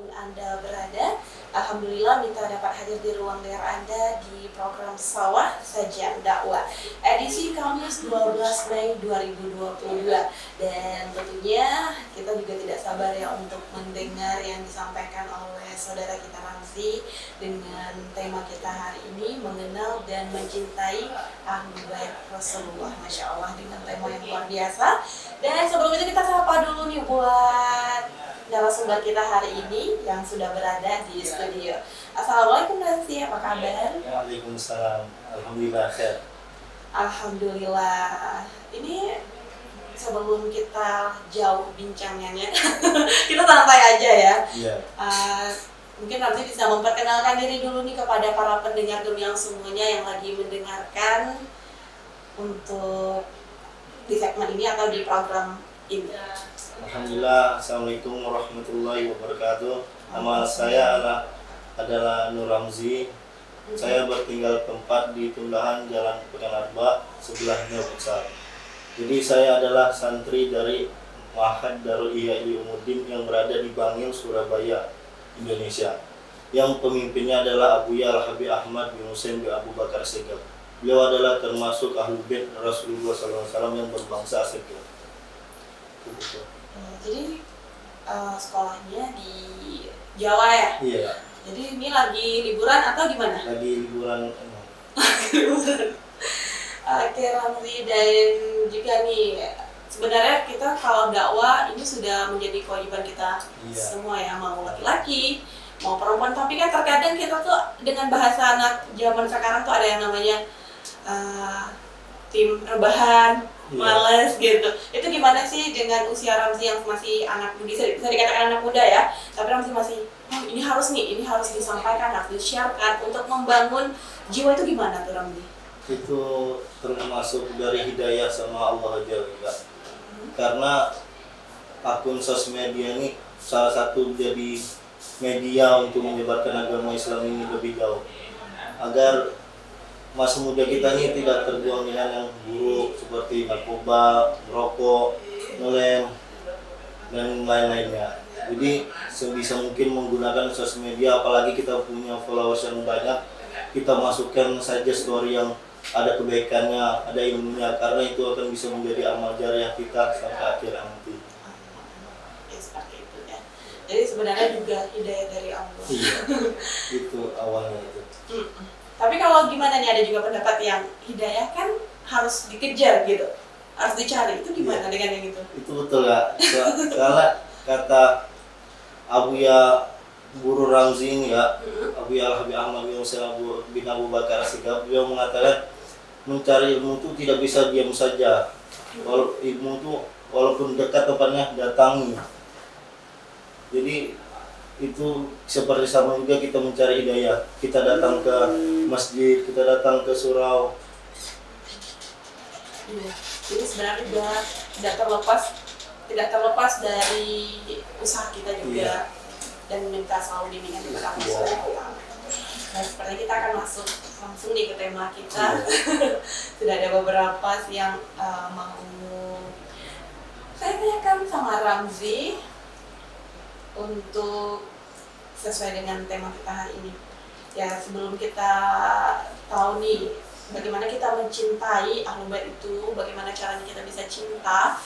Anda berada, Alhamdulillah minta dapat hadir di ruang dengar Anda di program Sawah Sajian Dakwah edisi Kamis 12 Mei 2022. Dan tentunya kita juga tidak sabar ya untuk mendengar yang disampaikan oleh saudara kita Ramzi dengan tema kita hari ini, mengenal dan mencintai Ahlul Bait Rasulullah. Masya Allah, dengan tema yang luar biasa. Dan sebelum itu kita sapa dulu nih buat narasumber kita hari ini yang sudah berada di studio. Assalamualaikum Nancy, apa kabar? Waalaikumsalam. Alhamdulillah khair. Alhamdulillah. Ini sebelum kita jauh bincangnya, kita santai aja ya. Iya. Mungkin Ramzi bisa memperkenalkan diri dulu nih kepada para pendengar yang semuanya yang lagi mendengarkan untuk di segmen ini atau di program ini. Alhamdulillah. Assalamualaikum warahmatullahi wabarakatuh. Nama saya adalah Nur Ramzi. Saya bertinggal tempat di Tundahan Jalan Pekan Arba, sebelahnya besar. Jadi saya adalah santri dari Ma'had Darul Ihya Ulumuddin yang berada di Bangil, Surabaya, Indonesia. Yang pemimpinnya adalah Abuya Al-Habib Ahmad bin Husain bin Abu Bakar Segaf. Beliau adalah termasuk Ahlul Bait Rasulullah SAW yang berbangsa Segaf. Jadi sekolahnya di Jawa ya? Iya. Jadi ini lagi liburan atau gimana? Lagi liburan. Oke Ramzi, dan juga nih sebenarnya kita kalau dakwah ini sudah menjadi kewajiban kita semua ya, mau laki-laki mau perempuan, tapi kan terkadang kita tuh dengan bahasa anak zaman sekarang tuh ada yang namanya tim rebahan, males gitu. Itu gimana sih dengan usia Ramzi yang masih anak muda, bisa dikatakan anak muda ya, tapi Ramzi masih ini harus disampaikan, harus di-sharekan untuk membangun jiwa, itu gimana tuh Ramzi? Itu termasuk dari hidayah sama Allah Jalla. Karena akun sosmed ini salah satu jadi media untuk menyebarkan agama Islam ini lebih jauh, agar masa muda kita ini tidak terbuang dengan yang buruk seperti narkoba, merokok, ngelem, dan lain-lainnya. Jadi sebisa mungkin menggunakan sosial media, apalagi kita punya followers yang banyak, kita masukkan saja story yang ada kebaikannya, ada ilmunya, karena itu akan bisa menjadi amal jariah kita sampai akhir nanti. Ya seperti itu ya. Jadi sebenarnya juga hidayah dari Allah. Iya, itu awalnya itu. Tapi kalau gimana nih, ada juga pendapat yang hidayah kan harus dikejar gitu, harus dicari, itu gimana dengan yang itu? Itu betul ya, karena kata Abuya Guru Ramzi ini ya, Abuya Al-Habib Ahmad bin Husain bin Abu Bakar Segaf, beliau mengatakan mencari ilmu itu tidak bisa diam saja. Kalau ilmu itu walaupun dekat tempatnya, datangi. Jadi itu seperti sama juga kita mencari hidayah. Kita datang ke masjid, kita datang ke surau. Jadi sebenarnya juga tidak terlepas dari usaha kita juga, dan minta selalu bimbingan kepada Allah SWT. Nah, seperti kita akan masuk langsung nih ke tema kita. Sudah ada beberapa yang mau saya tanyakan sama Ramzi untuk sesuai dengan tema kita hari ini. Ya, sebelum kita tahu nih bagaimana kita mencintai Ahlul Bait itu, bagaimana caranya kita bisa cinta.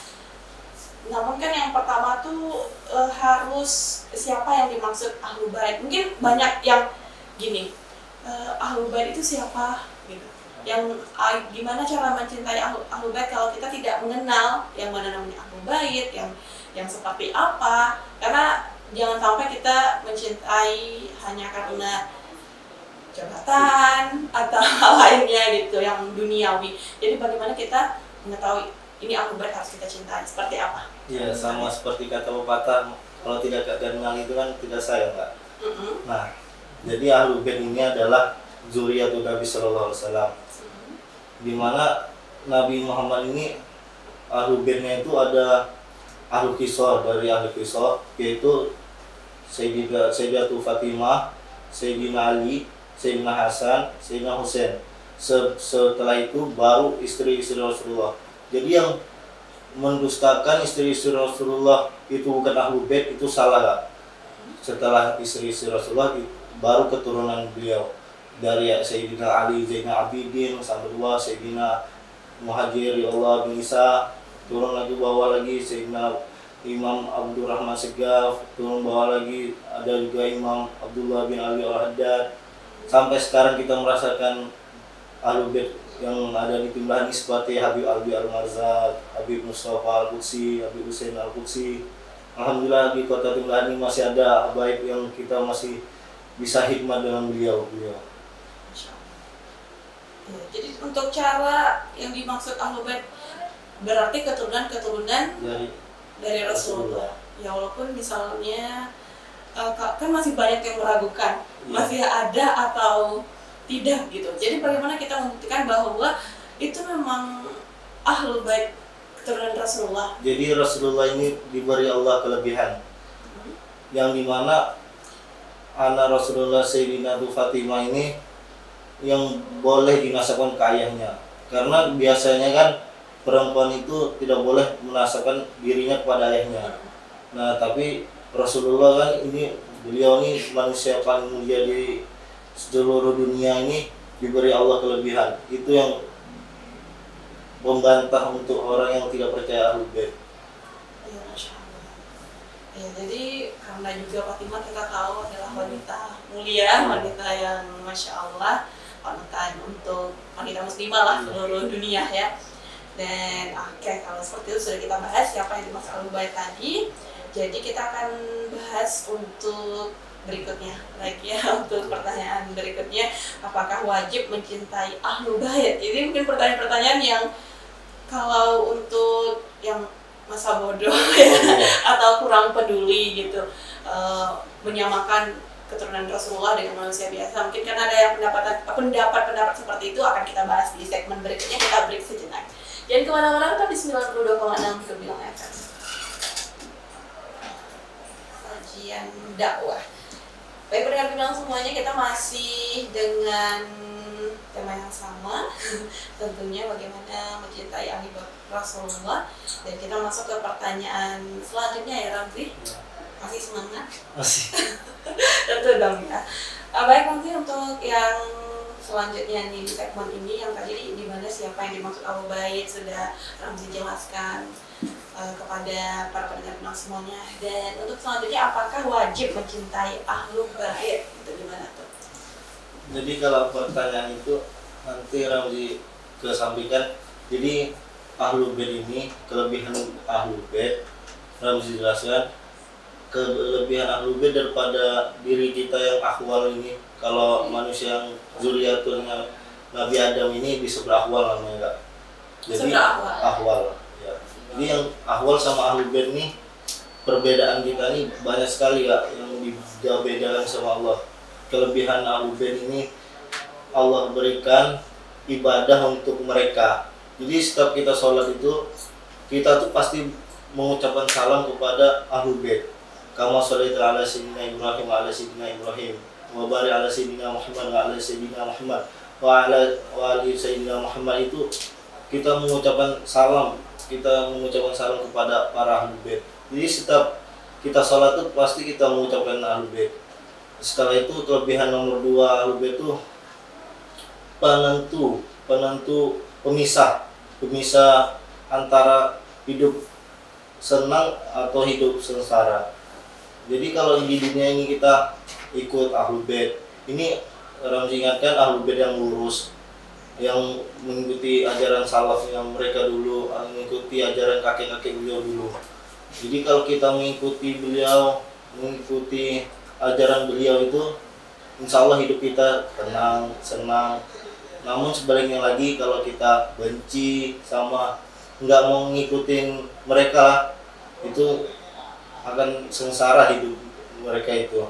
Namun kan yang pertama tuh harus siapa yang dimaksud Ahlul Bait. Mungkin banyak yang gini, Ahlul Bait itu siapa gitu. Yang gimana cara mencintai Ahlul Bait kalau kita tidak mengenal yang mana namanya Ahlul Bait, yang seperti apa. Karena jangan sampai kita mencintai hanya karena jabatan atau hal lainnya gitu yang duniawi. Jadi bagaimana kita mengetahui ini Ahlul Bait harus kita cintai, seperti apa? Iya, sama seperti kata pepatah, kalau tidak kenal itu kan tidak sayang, Kak. Nah, jadi Ahlul Bait ini adalah zuriyatul Nabi Sallallahu Alaihi Wasallam, di mana Nabi Muhammad ini Ahlul Baitnya itu ada Ahlul Qisah, dari Ahlul Qisah yaitu Sayyidatul Fatimah, Sayyidina Ali, Sayyidina Hasan, Sayyidina Husain. Setelah itu baru istri-istri Rasulullah. Jadi yang mendustakan istri-istri Rasulullah itu bukan Ahlul Bait, itu salah, Kak. Setelah istri-istri Rasulullah baru keturunan beliau dari Sayyidina Ali Zainal Abidin sampai dua Sayyidina Muhajir ya Allah bin Isa, turun lagi bawah lagi Sayyidina Imam Abdurrahman Segaf, turun bawah lagi ada juga Imam Abdullah bin Ali Al-Haddad. Sampai sekarang kita merasakan Ahlul Bait yang ada di Timbahan seperti Habib Alwi Al-Marzak, Habib Mustafa Al-Qudsi, Habib Hussein Al-Qudsi. Alhamdulillah di kota Timbahan ini masih ada habaib yang kita masih bisa hikmah dengan beliau. Ya, jadi untuk cara yang dimaksud Ahlul Bait berarti keturunan dari Rasulullah. Ya walaupun misalnya kan masih banyak yang meragukan, masih ada atau tidak gitu. Jadi bagaimana kita membuktikan bahwa itu memang Ahlul Bait keturunan Rasulullah. Jadi Rasulullah ini diberi Allah kelebihan yang dimana anak Rasulullah Sayyidina Fatimah ini yang boleh dinasabkan ke ayahnya, karena biasanya kan perempuan itu tidak boleh menasabkan dirinya kepada ayahnya. Nah tapi Rasulullah kan beliau ini manusia paling mulia di seluruh dunia ini, diberi Allah kelebihan. Itu yang membantah untuk orang yang tidak percaya Ahlul Bait. Ya, Masya Allah. Ya, jadi karena juga Fatimah kita tahu adalah wanita mulia, wanita yang Masya Allah, panutan untuk wanita muslimah lah seluruh dunia ya. Dan oke, kalau seperti itu sudah kita bahas siapa yang dimaksud Ahlul Bait tadi. Jadi kita akan bahas untuk berikutnya lagi ya, untuk pertanyaan berikutnya, apakah wajib mencintai Ahlul Bait? Ini mungkin pertanyaan-pertanyaan yang kalau untuk yang masa bodoh ya, atau kurang peduli gitu, menyamakan keturunan Rasulullah dengan manusia biasa. Mungkin kan ada yang pendapat seperti itu akan kita bahas di segmen berikutnya. Kita break sejenak. Jangan kemana-mana, tetap di 92,6 Kebilang FM. Sajian dakwah. Baik pendengar Kebilang semuanya, kita masih dengan tema yang sama, tentunya bagaimana mencintai ahli Rasulullah. Dan kita masuk ke pertanyaan selanjutnya ya Ramzi. Masih semangat? Masih. Tentu dong ya. Baik, nanti untuk yang selanjutnya nih di segmen ini, yang tadi di mana siapa yang dimaksud Ahlul Bait sudah Ramzi jelaskan kepada para pendengar Kebilang semuanya. Dan untuk selanjutnya, apakah wajib mencintai Ahlul Bait? Itu gimana tuh? Jadi kalau pertanyaan itu nanti Ramzi kesampaikan. Jadi Ahlul Bait ini, kelebihan Ahlul Bait Ramzi jelaskan. Kelebihan Ahlul Bait daripada diri kita yang akhwal ini. Kalau manusia yang zuriatnya Nabi Adam ini disebut akhwal namanya Kak. Jadi akhwal ya. Jadi yang akhwal sama Ahlul Bait ini perbedaan kita ini banyak sekali Kak, yang dibedakan sama Allah. Kelebihan Ahlul Bait ini Allah berikan ibadah untuk mereka. Jadi setiap kita sholat itu kita tuh pasti mengucapkan salam kepada Ahlul Bait. Kama sholli ala sayyidina Ibrahim wa ala sayyidina Ibrahim wa barik ala sayyidina Muhammad wa ala sayyidina Muhammad wa ala ali sayyidina Muhammad. Itu kita mengucapkan salam kepada para Ahlul Bait. Jadi setiap kita sholat itu pasti kita mengucapkan Ahlul Bait. Setelah itu kelebihan nomor 2 Ahlul Bait itu pemisah antara hidup senang atau hidup sengsara. Jadi kalau di dunia ini kita ikut Ahlul Bait, ini Ramzi ingatkan Ahlul Bait yang lurus, yang mengikuti ajaran salaf yang mereka dulu, mengikuti ajaran kakek-kakek beliau dulu. Jadi kalau kita mengikuti ajaran beliau itu, insya Allah hidup kita tenang, senang. Namun sebaliknya lagi, kalau kita benci sama nggak mau ngikutin mereka, itu akan sengsara hidup mereka itu.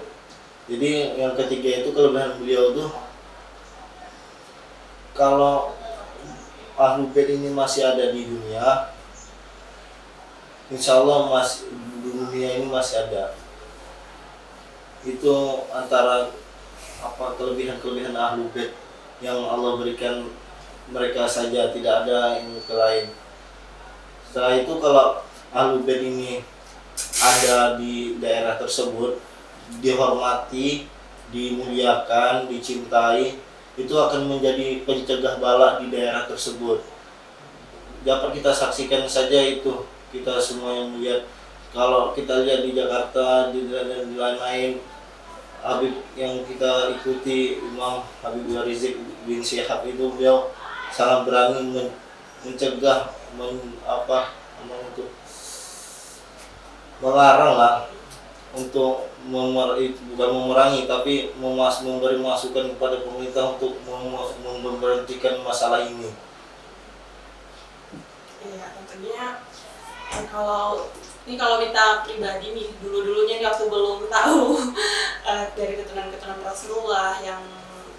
Jadi yang ketiga itu kelebihan beliau tuh, kalau Ahlul Bait ini masih ada di dunia, insya Allah dunia ini masih ada. Itu antara kelebihan Ahlul Bait yang Allah berikan mereka saja, tidak ada yang lain. Setelah itu kalau Ahlul Bait ini ada di daerah tersebut, dihormati, dimuliakan, dicintai, itu akan menjadi pencegah bala di daerah tersebut. Dapat kita saksikan saja itu, kita semua yang melihat. Kalau kita lihat di Jakarta, di lain-lain, Habib yang kita ikuti, Imam Habib Rizik bin Syihab itu, beliau sangat berani mencegah, untuk melarang lah, untuk bukan memerangi, tapi memberi masukan kepada pemerintah untuk memberhentikan masalah ini. Iya, tentunya kalau kita pribadi nih, dulunya nih waktu belum tahu dari keturunan Rasulullah yang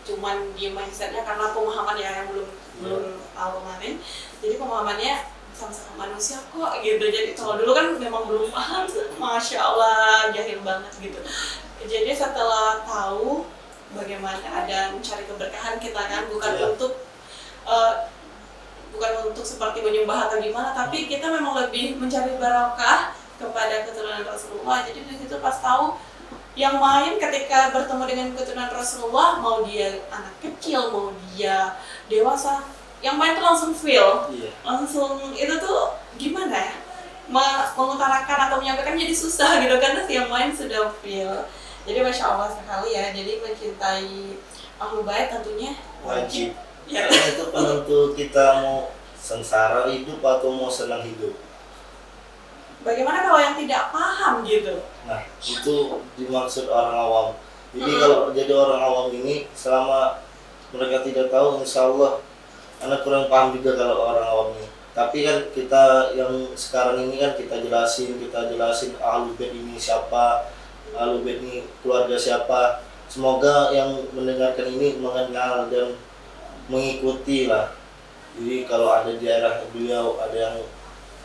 cuman di mindsetnya karena pemahaman ya yang belum tahu kemarin, jadi pemahamannya sama-sama manusia kok gitu. Jadi kalau dulu kan memang belum paham, masya Allah jahil banget gitu. Jadi setelah tahu bagaimana ada mencari keberkahan kita kan, bukan untuk seperti menyembah atau gimana, tapi kita memang lebih mencari barokah kepada keturunan Rasulullah. Jadi di situ pas tahu yang main ketika bertemu dengan keturunan Rasulullah, mau dia anak kecil, mau dia dewasa, yang main tuh langsung feel, langsung itu tuh gimana ya, mengutarakan atau menyampaikan jadi susah gitu karena yang main sudah feel. Jadi masya Allah sekali ya. Jadi mencintai Ahlul Bait tentunya Wajib. Ya. Karena itu penentu kita mau sengsara hidup atau mau senang hidup. Bagaimana kalau yang tidak paham gitu? Nah, itu dimaksud orang awam. Jadi kalau jadi orang awam ini, selama mereka tidak tahu, insya Allah anak kurang paham juga kalau orang awam ini. Tapi kan kita yang sekarang ini kan kita jelasin Ahlul Bait ini siapa, Ahlul Bait ini keluarga siapa. Semoga yang mendengarkan ini mengenal dan mengikuti lah. Jadi kalau ada di daerah beliau ada yang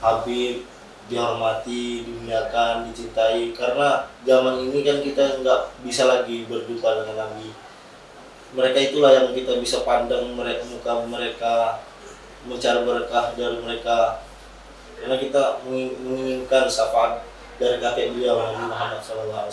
Habib, dihormati, dimuliakan, dicintai. Karena zaman ini kan kita nggak bisa lagi berjumpa dengan Nabi. Mereka itulah yang kita bisa pandang muka mereka, mencari berkah dari mereka. Karena kita menginginkan syafaat dari kakek beliau Nabi Muhammad SAW.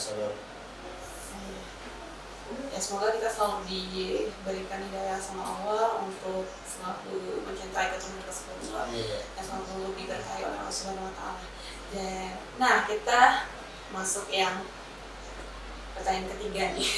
Ya, semoga kita selalu diberikan hidayah sama Allah untuk selalu mencintai keturunan Rasulullah dan selalu diberkahi oleh Allah Subhanahu wa Ta'ala. Dan nah, kita masuk yang pertanyaan ketiga nih.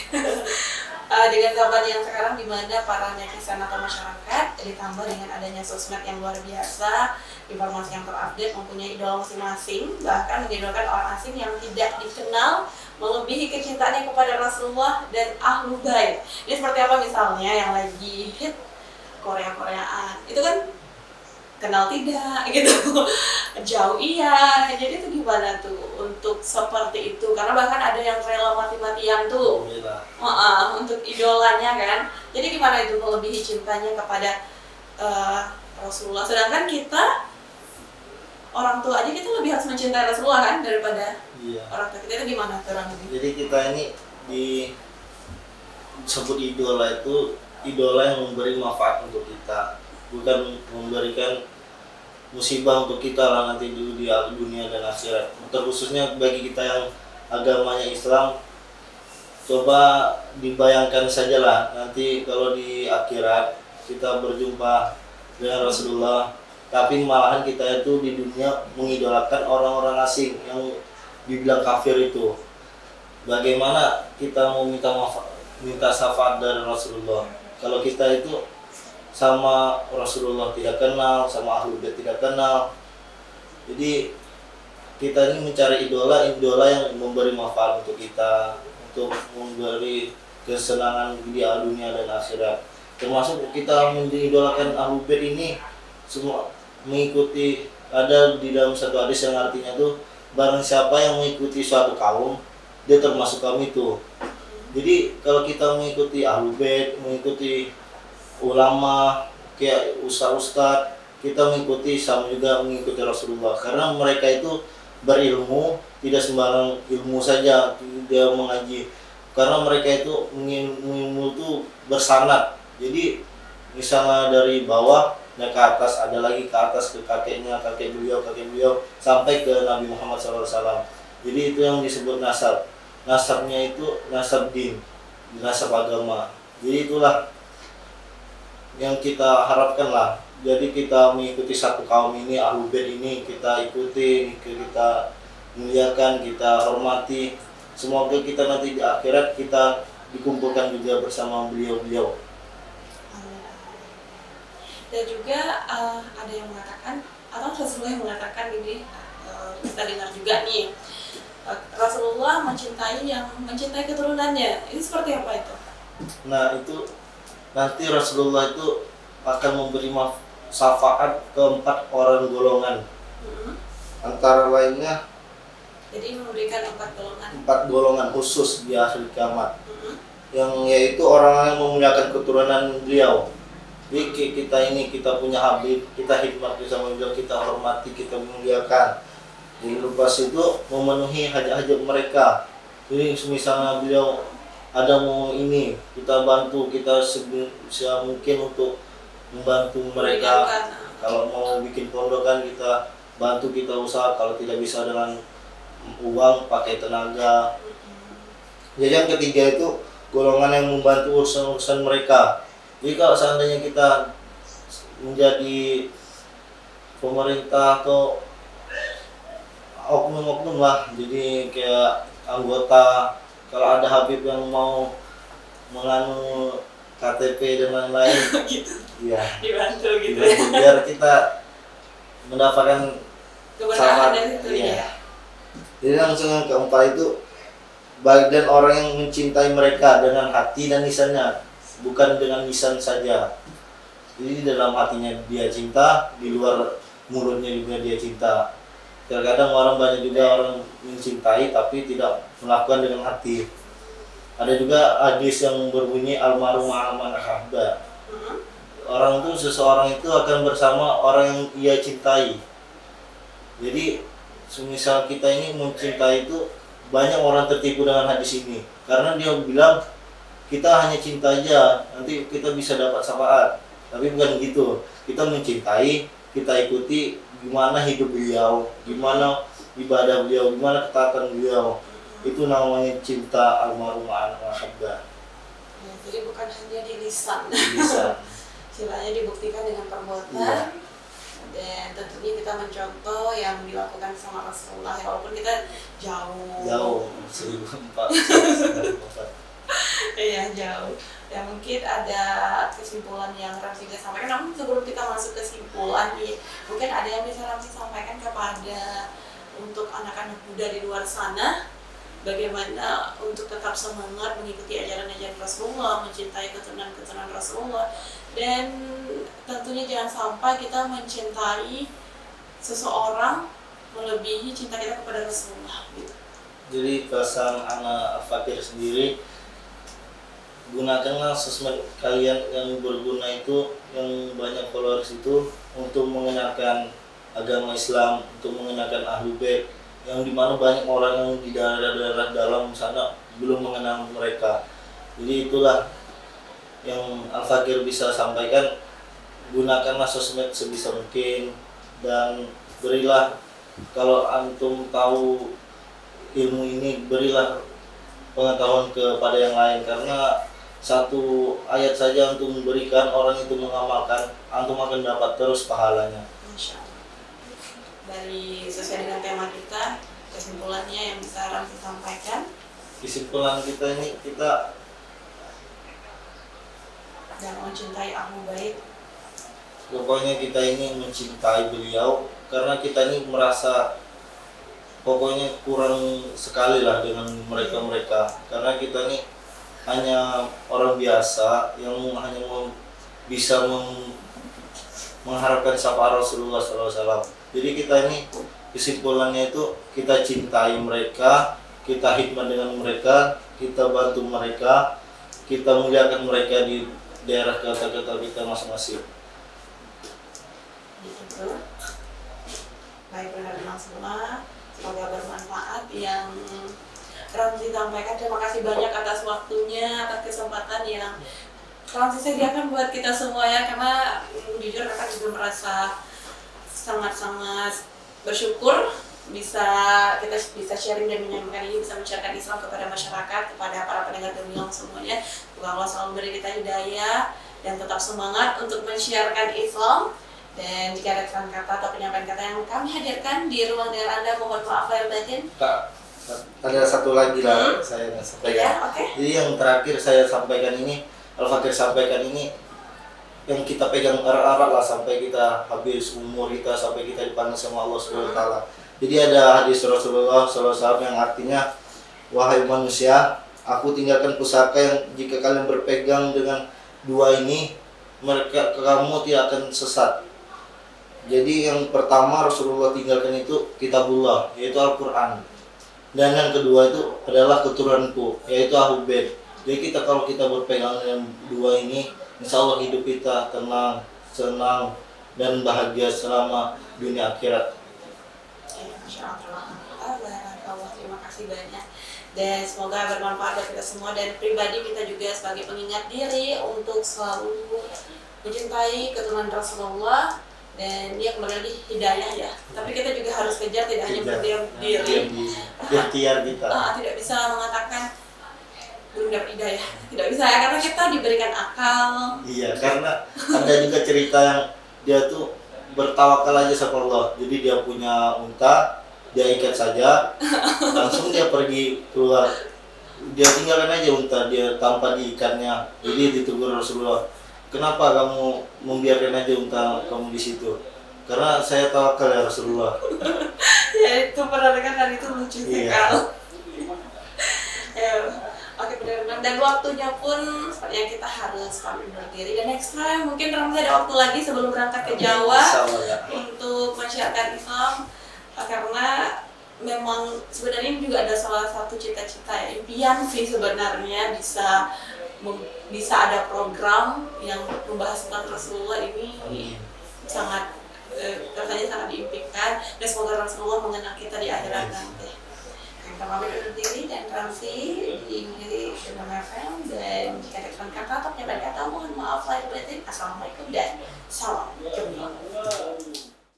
Dengan zaman yang sekarang di mana para netizen atau masyarakat ditambah dengan adanya sosmed yang luar biasa, informasi yang terupdate, mempunyai idola masing-masing, bahkan mengidolakan orang asing yang tidak dikenal, melebihi kecintaannya kepada Rasulullah dan Ahlul Bait. Ini seperti apa misalnya yang lagi hit Korea-Koreaan, itu kan kenal tidak gitu, jauh iya. Jadi itu gimana tuh untuk seperti itu? Karena bahkan ada yang rela mati-matian tuh untuk idolanya kan. Jadi gimana itu melebihi cintanya kepada Rasulullah? Sedangkan kita orang tua aja kita lebih harus mencintai Rasulullah kan daripada orang tua kita. Itu gimana tuh orang ini? Jadi kita ini disebut idola itu idola yang memberi manfaat untuk kita, bukan memberikan musibah untuk kita lah nanti di dunia dan akhirat. Terkhususnya bagi kita yang agamanya Islam, coba dibayangkan sajalah nanti kalau di akhirat kita berjumpa dengan Rasulullah, tapi malahan kita itu di dunia mengidolakan orang-orang asing yang dibilang kafir itu. Bagaimana kita mau minta syafaat dari Rasulullah kalau kita itu sama Rasulullah tidak kenal, sama Ahlul Bait tidak kenal? Jadi kita ini mencari idola yang memberi manfaat untuk kita, untuk memberi kesenangan di dunia dan akhirat. Termasuk kita mengidolakan Ahlul Bait ini semua mengikuti, ada di dalam satu hadis yang artinya tuh barang siapa yang mengikuti suatu kaum, dia termasuk kaum itu. Jadi kalau kita mengikuti Ahlul Bait, mengikuti ulama, kayak ustaz-ustaz, kita mengikuti sama juga mengikuti Rasulullah. Karena mereka itu berilmu, tidak sembarang ilmu saja dia mengaji. Karena mereka itu mengilmu itu bersanad. Jadi misalnya dari bawah naik ke atas, ada lagi ke atas ke kakek beliau sampai ke Nabi Muhammad SAW. Jadi itu yang disebut nasab. nasabnya itu nasab din, nasab agama. Jadi itulah yang kita harapkan lah. Jadi kita mengikuti satu kaum ini, Ahlul Bait ini kita ikuti, kita muliakan, kita hormati. Semoga kita nanti di akhirat kita dikumpulkan juga bersama beliau-beliau. Dan juga ada yang mengatakan, atau Rasulullah yang mengatakan gini, kita dengar juga nih, Rasulullah mencintai keturunannya. Ini seperti apa itu? Nah itu nanti Rasulullah itu akan memberi syafaat ke 4 orang golongan. Antara lainnya, jadi memberikan 4 golongan. 4 golongan khusus di akhir kiamat. Yang yaitu orang yang memuliakan keturunan beliau. Jadi kita punya Habib, kita khidmat sama beliau, kita hormati, kita muliakan. Jadi lepas itu memenuhi hajat-hajat mereka. Jadi misalnya beliau ada mau ini, kita bantu, kita sebisa mungkin untuk membantu mereka. Kalau mau bikin pondokan kita bantu, kita usaha. Kalau tidak bisa dengan uang, pakai tenaga. Jadi yang ketiga itu golongan yang membantu urusan-urusan mereka. Jadi kalau seandainya kita menjadi pemerintah atau oknum-oknum lah, jadi kayak anggota, kalau ada Habib yang mau menganu KTP dan lain-lain, gitu. Ya, Dibantu gitu. Biar kita mendapatkan keberkahan dari itu ya. Jadi langsung yang keempat itu bagian orang yang mencintai mereka dengan hati dan lisannya, bukan dengan lisan saja. Jadi dalam hatinya dia cinta, di luar mulutnya juga dia cinta. Terkadang banyak juga orang mencintai tapi tidak melakukan dengan hati. Ada juga hadis yang berbunyi almaru ma'aman ahabba. Orang itu, seseorang itu akan bersama orang yang ia cintai. Jadi semisal kita ini mencintai itu, banyak orang tertipu dengan hadis ini. Karena dia bilang kita hanya cinta aja, nanti kita bisa dapat syafaat. Tapi bukan gitu. Kita mencintai, kita ikuti gimana hidup beliau, gimana ibadah beliau, gimana ketaatan beliau. Itu namanya cinta almarhum anak ahabba. Ya, jadi bukan hanya di lisan. Istilahnya dibuktikan dengan perbuatan. Ya. Dan tentunya kita mencontoh yang dilakukan sama Rasulullah, ya, walaupun kita jauh 1400. Iya, jauh. Ya mungkin ada kesimpulan yang Ramzi sampaikan. Namun sebelum kita masuk kesimpulan nih, mungkin ada yang bisa Ramzi sampaikan kepada untuk anak-anak muda di luar sana, bagaimana untuk tetap semangat mengikuti ajaran-ajaran Rasulullah, mencintai keturunan-keturunan Rasulullah, dan tentunya jangan sampai kita mencintai seseorang melebihi cinta kita kepada Rasulullah gitu. Jadi pesan anak fakir sendiri, gunakanlah sosmed kalian yang berguna itu, yang banyak followers itu, untuk mengenalkan agama Islam, untuk mengenalkan Ahlul Bait, yang dimana banyak orang yang di daerah-daerah dalam sana belum mengenal mereka. Jadi itulah yang Al-Fakir bisa sampaikan. Gunakanlah sosmed sebisa mungkin, dan berilah, kalau antum tahu ilmu ini, berilah pengetahuan kepada yang lain, karena satu ayat saja untuk memberikan, orang itu mengamalkan, antum akan dapat terus pahalanya. Masya Allah. Dari sesuai dengan tema kita, kesimpulannya yang bisa Ramzi sampaikan. Kesimpulan kita ini, kita Dan mencintai Ahlul Bait. pokoknya kita ini mencintai beliau, karena kita ini merasa pokoknya kurang sekali lah dengan mereka-mereka, karena kita ini hanya orang biasa yang hanya bisa mengharapkan syafaat Rasulullah SAW. Jadi kita ini kesimpulannya itu, kita cintai mereka, kita khidmat dengan mereka, kita bantu mereka, kita muliakan mereka di daerah kota-kota kita masing-masing. Gitu. Baik, benar-benar semua, semoga bermanfaat yang Ramzi sampaikan. Terima kasih banyak atas waktunya, atas kesempatan yang Ramzi sediakan buat kita semua ya, karena jujur kakak juga merasa sangat-sangat bersyukur bisa kita bisa sharing dan menyampaikan ini, bisa menceritakan Islam kepada masyarakat, kepada para pendengar Gemilang semuanya. Semoga Allah selalu memberi kita hidayah dan tetap semangat untuk men-sharekan Islam. Dan jika ada kesalahan kata atau penyampaian kata yang kami hadirkan di ruang dengar Anda, mohon maaf lahir batin. Kak, ada satu lagi lah saya ingin sampaikan. Ya, okay. Jadi yang terakhir saya sampaikan ini, Al-Fakir sampaikan ini, yang kita pegang erat-erat lah sampai kita habis umur kita, sampai kita dipanggil sama Allah Subhanahu wa taala. Jadi ada hadis Rasulullah SAW yang artinya, wahai manusia, aku tinggalkan pusaka yang jika kalian berpegang dengan dua ini, kamu tidak akan sesat. Jadi yang pertama Rasulullah tinggalkan itu kitabullah, yaitu Al-Quran. Dan yang kedua itu adalah keturunanku, yaitu Ahlul Bait. Jadi kalau kita berpegang dengan dua ini, insya Allah hidup kita tenang, senang, dan bahagia selama dunia akhirat. Masya Allah, terima kasih banyak. Dan semoga bermanfaat buat kita semua, dan pribadi kita juga sebagai pengingat diri untuk selalu mencintai keturunan Rasulullah. Dan dia kembali lagi hidayah ya. Tapi kita juga harus kejar, tidak hanya berdiam diri. Ikhtiar kita. Tidak bisa mengatakan belum dapat hidayah. Tidak bisa ya, karena kita diberikan akal. Iya, karena ada juga cerita yang dia tuh bertawakal aja sama Allah. Jadi dia punya unta, dia ikat saja, langsung dia pergi keluar. Dia tinggalkan aja unta, dia tanpa diikatnya. Jadi ditegur Rasulullah, kenapa kamu membiarkan aja unta kamu di situ? Karena saya tawakal ya Rasulullah. Ya itu pernah dengar kan, itu lucu sekali. Ya, oke, benar-benar. Dan waktunya pun seperti yang kita harus pamit undur diri. Dan next time mungkin Ramzi ada waktu lagi sebelum berangkat ke Jawa untuk mensiarkan Islam. Karena memang sebenarnya ini juga ada salah satu cita-cita ya, impian sih sebenarnya bisa ada program yang membahas tentang Rasulullah ini. Sangat rasanya sangat diimpikan, dan semoga Rasulullah mengenal kita di akhirat nanti. Kita pamit undur diri, dan Ramzi di Gemilang FM, dan jika ada kesalahan kata atau penyampaian kata mohon maaf lahir batin. Assalamualaikum dan salam Gemilang.